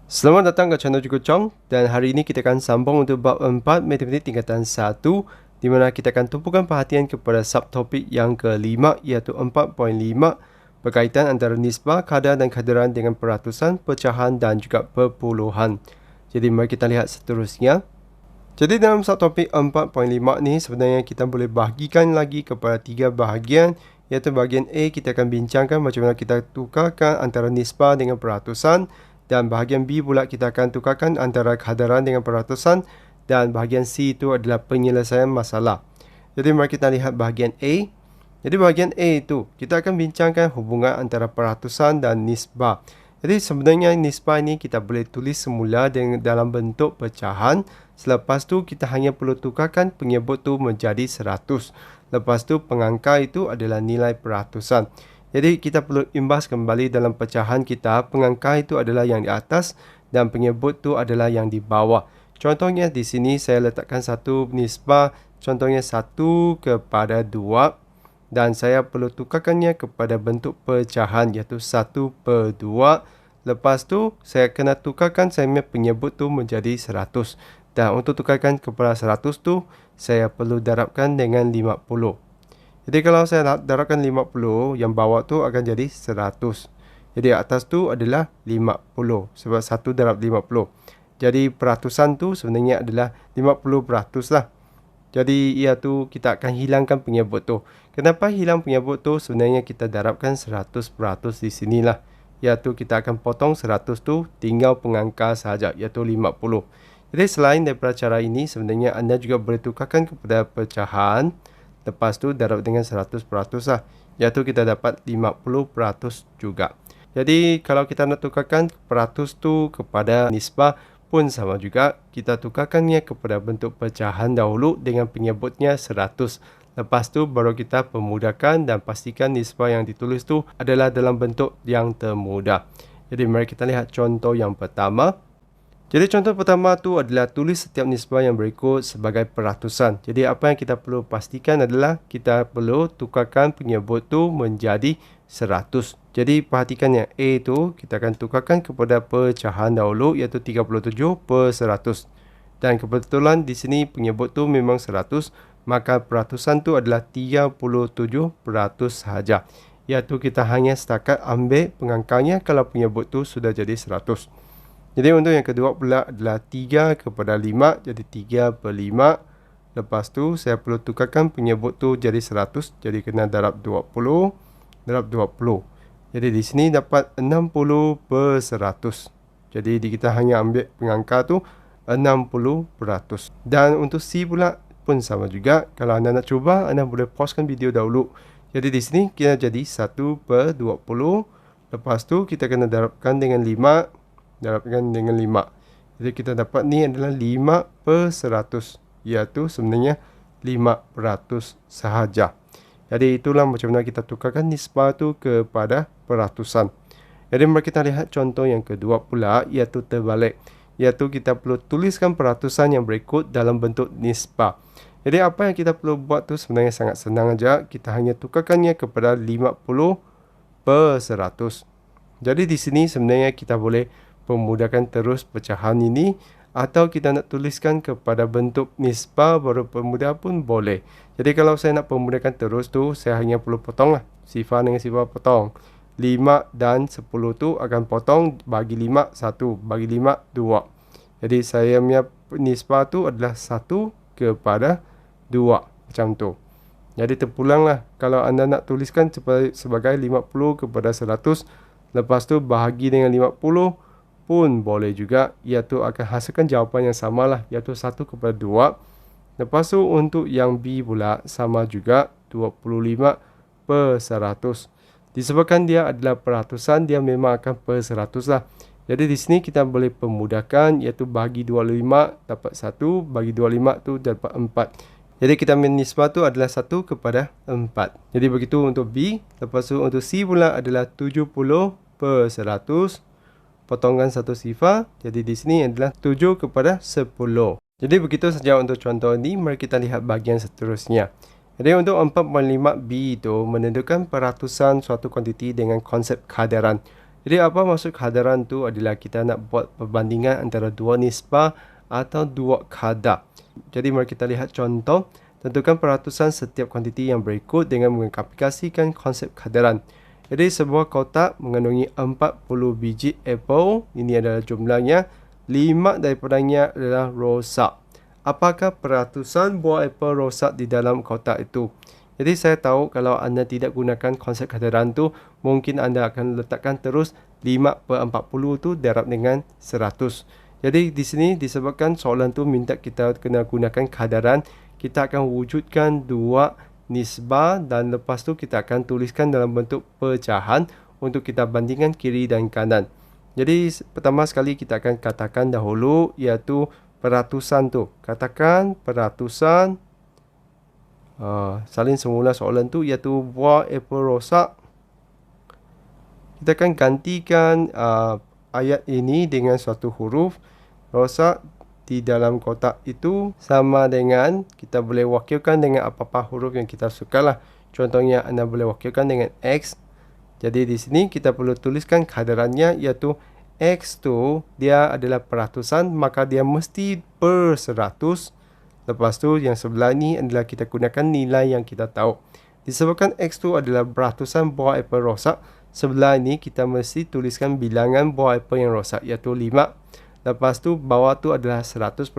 Selamat datang ke channel Cukup Chong, dan hari ini kita akan sambung untuk bab 4 Matematik tingkatan 1, di mana kita akan tumpukan perhatian kepada subtopik yang kelima, iaitu 4.5, berkaitan antara nisbah, kadar dan kadaran dengan peratusan, pecahan dan juga perpuluhan. Jadi mari kita lihat seterusnya. Jadi dalam subtopik 4.5 ni sebenarnya kita boleh bahagikan lagi kepada 3 bahagian, iaitu bahagian A kita akan bincangkan macam mana kita tukarkan antara nisbah dengan peratusan, dan bahagian B pula kita akan tukarkan antara kadaran dengan peratusan, dan bahagian C itu adalah penyelesaian masalah. Jadi mari kita lihat bahagian A. Jadi bahagian A itu kita akan bincangkan hubungan antara peratusan dan nisbah. Jadi sebenarnya nisbah ini kita boleh tulis semula dalam bentuk pecahan. Selepas tu kita hanya perlu tukarkan penyebut tu menjadi 100. Lepas tu pengangka itu adalah nilai peratusan. Jadi kita perlu imbas kembali dalam pecahan kita, pengangka itu adalah yang di atas dan penyebut tu adalah yang di bawah. Contohnya di sini saya letakkan satu nisbah, contohnya 1/2, dan saya perlu tukarkannya kepada bentuk pecahan iaitu 1/2. Lepas tu saya kena tukarkan saya punya penyebut tu menjadi 100. Dan untuk tukarkan kepada 100 tu saya perlu darabkan dengan 50. Jadi kalau saya darabkan 50, yang bawah tu akan jadi 100. Jadi atas tu adalah 50 sebab 1 darab 50. Jadi peratusan tu sebenarnya adalah 50% lah. Jadi iaitu kita akan hilangkan penyebut tu. Kenapa hilang penyebut tu? Sebenarnya kita darabkan 100% di sinilah. Iaitu kita akan potong 100 tu, tinggal pengangka sahaja iaitu 50. Jadi selain daripada cara ini, sebenarnya anda juga boleh tukarkan kepada pecahan. Lepas tu darab dengan 100% lah. Iaitu kita dapat 50% juga. Jadi kalau kita nak tukarkan peratus tu kepada nisbah pun sama juga. Kita tukarkannya kepada bentuk pecahan dahulu dengan penyebutnya 100. Lepas tu baru kita pemudahkan dan pastikan nisbah yang ditulis tu adalah dalam bentuk yang termudah. Jadi mari kita lihat contoh yang pertama. Jadi contoh pertama tu adalah tulis setiap nisbah yang berikut sebagai peratusan. Jadi apa yang kita perlu pastikan adalah kita perlu tukarkan penyebut tu menjadi 100. Jadi perhatikannya, A tu kita akan tukarkan kepada pecahan dahulu iaitu 37/100. Dan kebetulan di sini penyebut tu memang 100, maka peratusan tu adalah 37% sahaja. Iaitu kita hanya setakat ambil pengangkanya kalau penyebut tu sudah jadi 100. Jadi untuk yang kedua pula adalah 3/5, jadi 3/5. Lepas tu saya perlu tukarkan penyebut tu jadi 100, jadi kena darab 20, darab 20. Jadi di sini dapat 60/100. Jadi kita hanya ambil pengangka tu 60%. Dan untuk C pula pun sama juga. Kalau anda nak cuba, anda boleh pausekan video dahulu. Jadi di sini kita jadi 1/20. Lepas tu kita kena darabkan dengan 5. Darabkan dengan 5. Jadi kita dapat ni adalah 5/100. Iaitu sebenarnya 5% sahaja. Jadi itulah macam mana kita tukarkan nisbah tu kepada peratusan. Jadi mari kita lihat contoh yang kedua pula, iaitu terbalik. Iaitu kita perlu tuliskan peratusan yang berikut dalam bentuk nisbah. Jadi apa yang kita perlu buat tu sebenarnya sangat senang aja. Kita hanya tukarkannya kepada 50/100. Jadi di sini sebenarnya kita boleh pemudahkan terus pecahan ini, atau kita nak tuliskan kepada bentuk nisbah baru pemudah pun boleh. Jadi kalau saya nak pemudahkan terus tu, saya hanya perlu potong lah. Sifar dengan sifar potong. 5 dan 10 tu akan potong, bagi 5 1, bagi 5 2. Jadi saya punya nisbah tu adalah 1/2 macam tu. Jadi terpulanglah kalau anda nak tuliskan sebagai 50/100, lepas tu bahagi dengan 50 pun boleh juga, iaitu akan hasilkan jawapan yang samalah, iaitu 1/2. Lepas tu untuk yang B pula sama juga, 25/100. Disebabkan dia adalah peratusan, dia memang akan per 100 lah. Jadi di sini kita boleh pemudahkan, iaitu bagi 25 dapat 1, bagi 25 tu dapat 4. Jadi kita nisbah tu adalah 1/4. Jadi begitu untuk B. Lepas tu untuk C pula adalah 70/100. Potongkan satu sifar. Jadi di sini adalah 7/10. Jadi begitu saja untuk contoh ini. Mari kita lihat bahagian seterusnya. Jadi untuk 4.5B itu menentukan peratusan suatu kuantiti dengan konsep kadaran. Jadi apa maksud kadaran tu adalah kita nak buat perbandingan antara dua nisbah atau dua kadar. Jadi mari kita lihat contoh. Tentukan peratusan setiap kuantiti yang berikut dengan mengaplikasikan konsep kadaran. Jadi sebuah kotak mengandungi 40 biji apple. Ini adalah jumlahnya. 5 daripadanya adalah rosak. Apakah peratusan buah apple rosak di dalam kotak itu? Jadi saya tahu kalau anda tidak gunakan konsep kadaran tu, mungkin anda akan letakkan terus 5/40 tu darab dengan 100. Jadi di sini disebabkan soalan tu minta kita kena gunakan kadaran, kita akan wujudkan dua nisbah dan lepas tu kita akan tuliskan dalam bentuk pecahan untuk kita bandingkan kiri dan kanan. Jadi pertama sekali kita akan katakan dahulu iaitu peratusan tu. Katakan peratusan salin semula soalan tu iaitu buah apple rosak. Kita akan gantikan ayat ini dengan suatu huruf. Rosak di dalam kotak itu sama dengan, kita boleh wakilkan dengan apa-apa huruf yang kita sukalah. Contohnya anda boleh wakilkan dengan X. Jadi di sini kita perlu tuliskan kadarannya iaitu X tu dia adalah peratusan, maka dia mesti per 100. Lepas tu yang sebelah ni adalah kita gunakan nilai yang kita tahu. Disebabkan X tu adalah peratusan buah apple rosak, sebelah ini kita mesti tuliskan bilangan buah apple yang rosak iaitu 5. Lepas tu bawah tu adalah 100%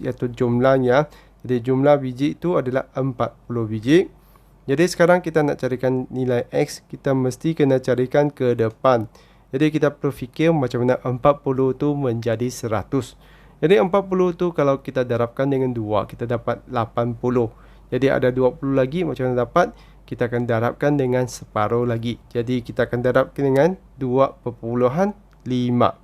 iaitu jumlahnya. Jadi jumlah biji itu adalah 40 biji. Jadi sekarang kita nak carikan nilai X, kita mesti kena carikan ke depan. Jadi kita perlu fikir macam mana 40 tu menjadi 100. Jadi 40 tu kalau kita darabkan dengan 2, kita dapat 80. Jadi ada 20 lagi, macam mana dapat? Kita akan darabkan dengan separuh lagi. Jadi kita akan darabkan dengan 2/5.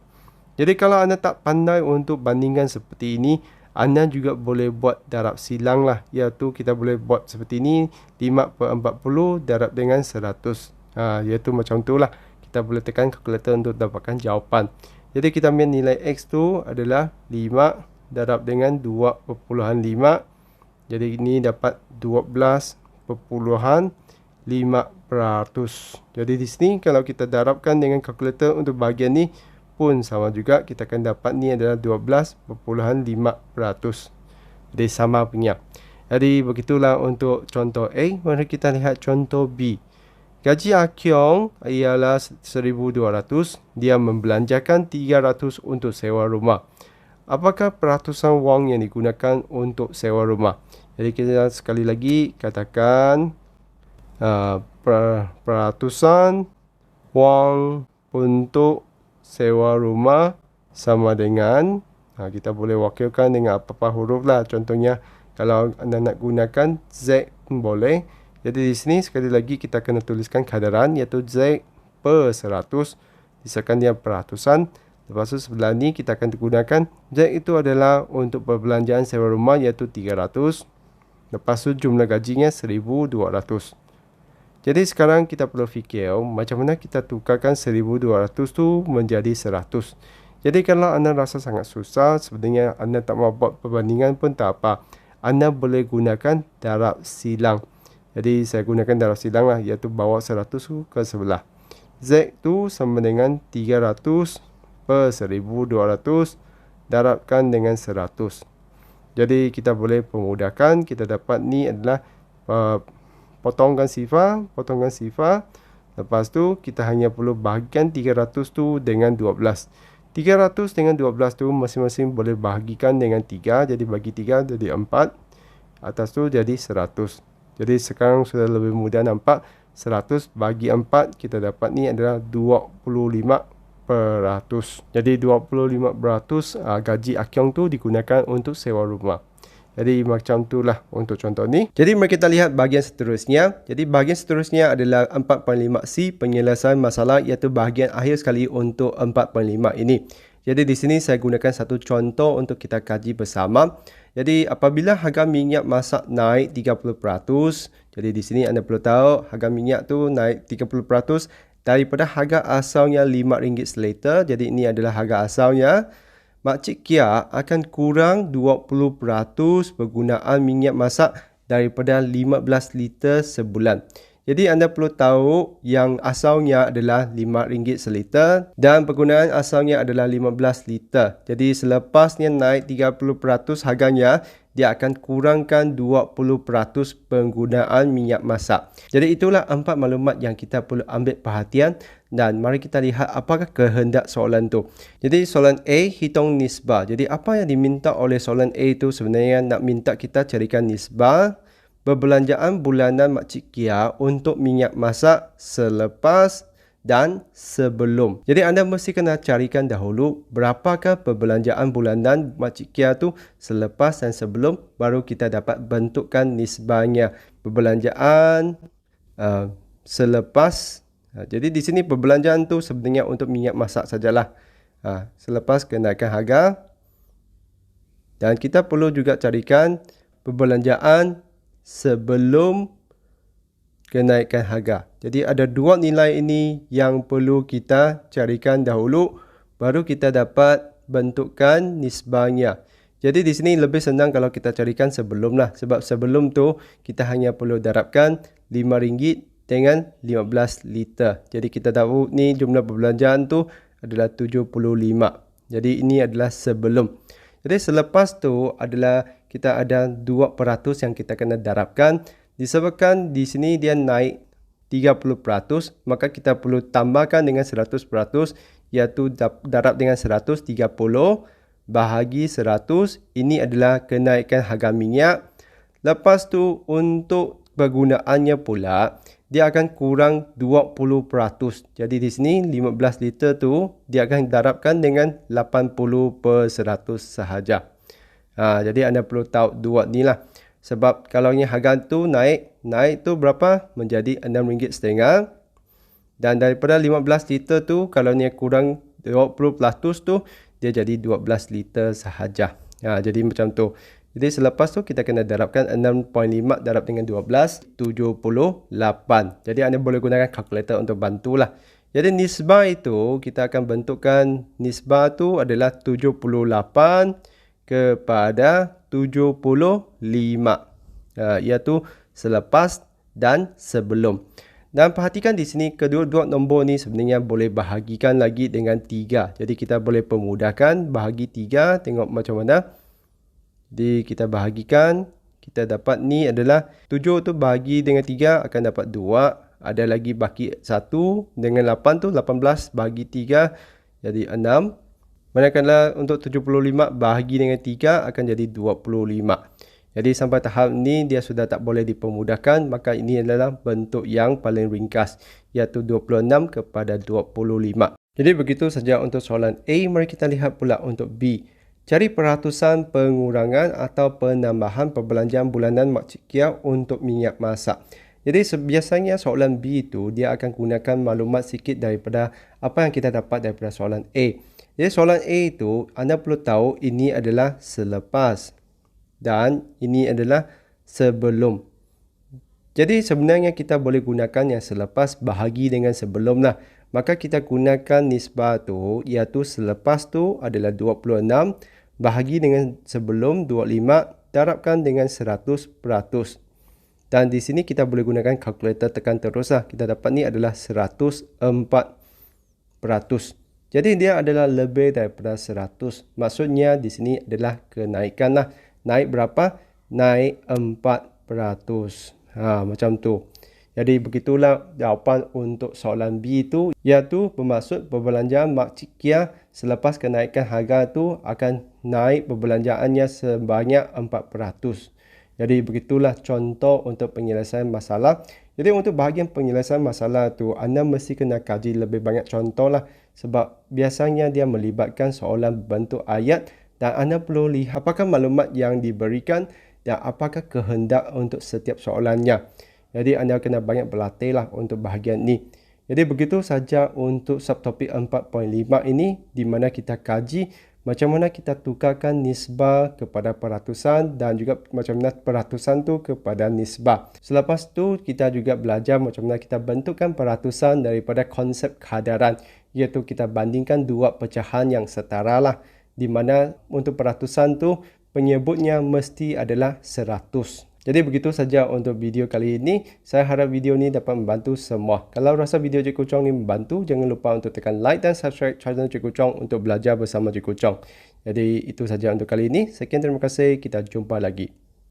Jadi kalau anda tak pandai untuk bandingkan seperti ini, anda juga boleh buat darab silang lah. Iaitu kita boleh buat seperti ini, 5/40 darab dengan 100. Iaitu macam tu lah. Kita boleh tekan kalkulator untuk dapatkan jawapan. Jadi kita ambil nilai X tu adalah 5 darab dengan 2/5. Jadi ini dapat 12.5%. Jadi di sini kalau kita darabkan dengan kalkulator untuk bahagian ni pun sama juga, kita akan dapat ni adalah 12.5%. Jadi sama punya. Jadi begitulah untuk contoh A. Mari kita lihat contoh B. Gaji Akyong ialah 1,200. Dia membelanjakan 300 untuk sewa rumah. Apakah peratusan wang yang digunakan untuk sewa rumah? Jadi kita sekali lagi katakan peratusan wang untuk sewa rumah sama dengan, kita boleh wakilkan dengan apa-apa huruf lah. Contohnya kalau anda nak gunakan Z boleh. Jadi di sini sekali lagi kita kena tuliskan kadaran iaitu Z per 100. Disebabkan dia peratusan. Lepas tu sebelah ni kita akan gunakan Z itu adalah untuk perbelanjaan sewa rumah iaitu 300. Lepas tu jumlah gajinya 1,200. Jadi sekarang kita perlu fikir macam mana kita tukarkan 1,200 tu menjadi 100. Jadi kalau anda rasa sangat susah, sebenarnya anda tak mau buat perbandingan pun tak apa. Anda boleh gunakan darab silang. Jadi saya gunakan darab silang lah, iaitu bawa 100 ke sebelah. Z tu sama dengan 300 per 1,200 darabkan dengan 100. Jadi kita boleh pemudahkan, kita dapat ni adalah potongkan sifar. Lepas tu kita hanya perlu bahagikan 300 tu dengan 12. 300 dengan 12 tu masing-masing boleh bahagikan dengan 3. Jadi bagi 3 jadi 4. Atas tu jadi 100. Jadi sekarang sudah lebih mudah nampak. 100 bagi 4 kita dapat ni adalah 25%. Jadi 25% gaji Akyong tu digunakan untuk sewa rumah. Jadi macam itulah untuk contoh ni. Jadi mari kita lihat bahagian seterusnya. Jadi bahagian seterusnya adalah 4.5C, penyelesaian masalah, iaitu bahagian akhir sekali untuk 4.5 ini. Jadi di sini saya gunakan satu contoh untuk kita kaji bersama. Jadi apabila harga minyak masak naik 30%, jadi di sini anda perlu tahu harga minyak tu naik 30% daripada harga asalnya RM5 seliter. Jadi ini adalah harga asalnya. Makcik Kia akan kurang 20% penggunaan minyak masak daripada 15 liter sebulan. Jadi anda perlu tahu yang asalnya adalah RM5 seliter dan penggunaan asalnya adalah 15 liter. Jadi selepasnya naik 30% harganya, dia akan kurangkan 20% penggunaan minyak masak. Jadi itulah 4 maklumat yang kita perlu ambil perhatian dan mari kita lihat apakah kehendak soalan tu. Jadi soalan A, hitung nisbah. Jadi apa yang diminta oleh soalan A itu sebenarnya nak minta kita carikan nisbah perbelanjaan bulanan Makcik Kia untuk minyak masak selepas dan sebelum. Jadi anda mesti kena carikan dahulu berapakah perbelanjaan bulanan Makcik Kia tu selepas dan sebelum, baru kita dapat bentukkan nisbahnya. Perbelanjaan selepas. Jadi di sini perbelanjaan tu sebenarnya untuk minyak masak sajalah. Selepas kenaikan harga. Dan kita perlu juga carikan perbelanjaan sebelum kenaikan harga. Jadi ada dua nilai ini yang perlu kita carikan dahulu, baru kita dapat bentukkan nisbahnya. Jadi di sini lebih senang kalau kita carikan sebelum lah. Sebab sebelum tu kita hanya perlu darabkan RM5 dengan 15 liter. Jadi kita tahu ni jumlah perbelanjaan tu adalah 75. Jadi ini adalah sebelum. Jadi selepas tu adalah kita ada 2% yang kita kena darabkan. Disebabkan di sini dia naik 30%, maka kita perlu tambahkan dengan 100%, iaitu darab dengan 130 bahagi 100. Ini adalah kenaikan harga minyak. Lepas tu untuk penggunaannya pula, dia akan kurang 20%. Jadi di sini 15 liter tu dia akan darabkan dengan 80% sahaja. Jadi anda perlu tahu dua ni lah. Sebab kalau harga tu naik tu berapa? Menjadi RM6.50. Dan daripada 15 liter tu, kalau ni kurang 20% tu, dia jadi 12 liter sahaja. Jadi macam tu. Jadi selepas tu kita kena darabkan 6.5 darab dengan 12, 78. Jadi anda boleh gunakan kalkulator untuk bantulah. Jadi nisbah itu kita akan bentukkan, nisbah tu adalah 78 kepada 75, iaitu selepas dan sebelum. Dan perhatikan di sini kedua-dua nombor ni sebenarnya boleh bahagikan lagi dengan 3. Jadi kita boleh pemudahkan bahagi 3, tengok macam mana. Jadi kita bahagikan, kita dapat ni adalah 7 tu bahagi dengan 3 akan dapat 2. Ada lagi baki 1 dengan 8 tu 18 bahagi 3 jadi 6. Manakala untuk 75 bahagi dengan 3 akan jadi 25. Jadi sampai tahap ni dia sudah tak boleh dipermudahkan, maka ini adalah bentuk yang paling ringkas, iaitu 26 kepada 25. Jadi begitu saja untuk soalan A. Mari kita lihat pula untuk B. Cari peratusan pengurangan atau penambahan perbelanjaan bulanan Makcik Kia untuk minyak masak. Jadi biasanya soalan B itu dia akan gunakan maklumat sikit daripada apa yang kita dapat daripada soalan A. Jadi soalan A itu anda perlu tahu ini adalah selepas dan ini adalah sebelum. Jadi sebenarnya kita boleh gunakan yang selepas bahagi dengan sebelum lah. Maka kita gunakan nisbah tu, iaitu selepas tu adalah 26 bahagi dengan sebelum 25 darabkan dengan 100%. Dan di sini kita boleh gunakan kalkulator, tekan terus lah. Kita dapat ni adalah 104%. Jadi dia adalah lebih daripada 100. Maksudnya di sini adalah kenaikan lah. Naik berapa? Naik 4%. Macam tu. Jadi begitulah jawapan untuk soalan B itu, iaitu bermaksud perbelanjaan Makcik Kia selepas kenaikan harga tu akan naik perbelanjaannya sebanyak 4%. Jadi begitulah contoh untuk penyelesaian masalah. Jadi untuk bahagian penyelesaian masalah tu anda mesti kena kaji lebih banyak contoh lah. Sebab biasanya dia melibatkan soalan bentuk ayat dan anda perlu lihat apakah maklumat yang diberikan dan apakah kehendak untuk setiap soalannya. Jadi anda kena banyak berlatih lah untuk bahagian ni. Jadi begitu saja untuk subtopik 4.5 ini, di mana kita kaji macam mana kita tukarkan nisbah kepada peratusan dan juga macam mana peratusan tu kepada nisbah. Selepas tu kita juga belajar macam mana kita bentukkan peratusan daripada konsep kadaran, iaitu kita bandingkan dua pecahan yang setara lah, di mana untuk peratusan tu penyebutnya mesti adalah 100. Jadi begitu saja untuk video kali ini. Saya harap video ini dapat membantu semua. Kalau rasa video Cikgu Chong ini membantu, jangan lupa untuk tekan like dan subscribe channel Cikgu Chong untuk belajar bersama Cikgu Chong. Jadi itu saja untuk kali ini. Sekian, terima kasih. Kita jumpa lagi.